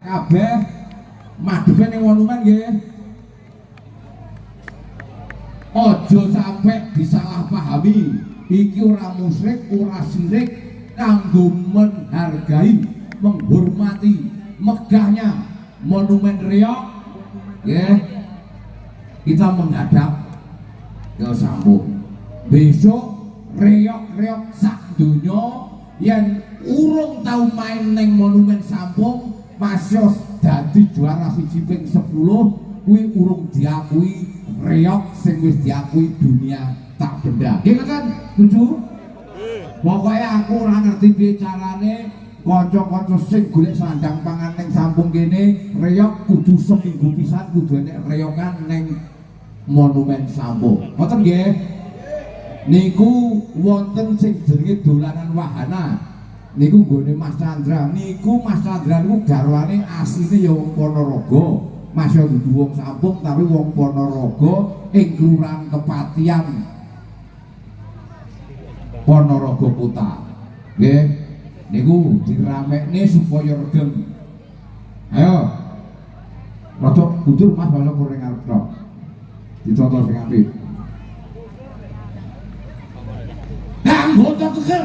kabeh madhepe ning monumen nggih. Aja sampai disalahpahami. Iki ora musyrik, ora syirik, kanggo menghargai, menghormati megahnya monumen Riok. Nggih. Kita menghadap ke sambung. Besok Riok-riok sak donya yen urung tau main neng monumen Sampung masih dadi juara siji ping 10 kuwi urung diakui Riok sing wis diakui dunia tak benda. Nggih kan? Setuju? Pokoknya aku ora ngerti piye carane kanca-kanca sing golek sandang pangan neng Sampung kene Riok kudu seminggu pisan kudu enek reyokan neng monumen Sampung. Ngoten nggih? Niku wonten sing jenenge dolanan wahana. Niku nggone Mas Chandra. Niku Mas Chandra niku garwane asline ya wong Ponorogo. Mas yo dudu wong Sampung tapi wong Ponorogo ing Kelurahan Kepatian Ponorogo Kota. Nggih. Niku diramekne supaya regeng. Ayo. Rada kudur Mas basa kurang arep tok. Dicontoh sing apik. Anggota keker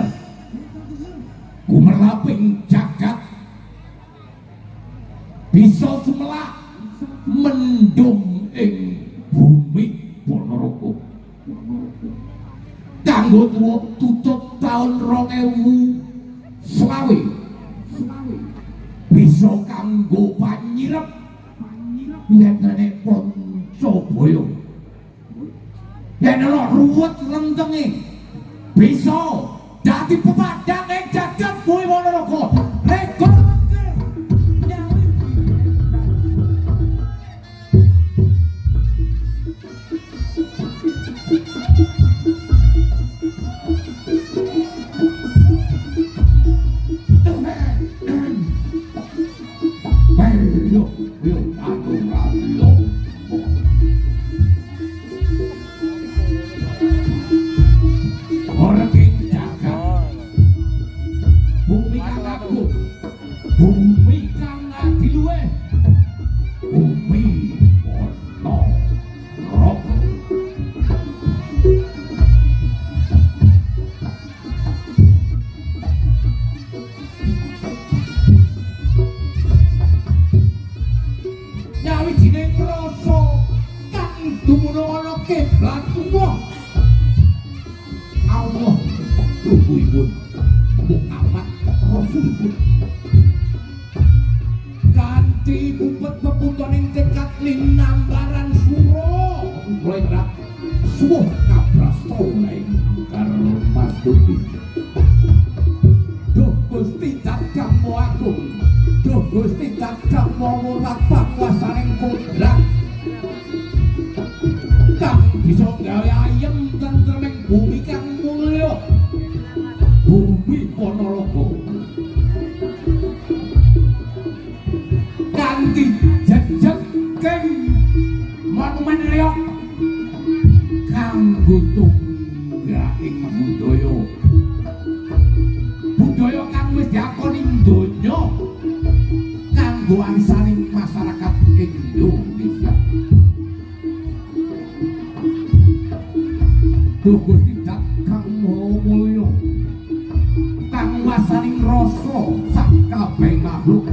gumerlaping jagat bisa sumelak mendung ing bumi Ponorogo kanggo tutup tahun 2020 bisa kanggo panyirep yen Poncobaya yen ana ruwet lentenge bisa dadi pemadang ing jagat bumi Ponorogo. Rekor kang wasaning rasa sak kabeh makhluk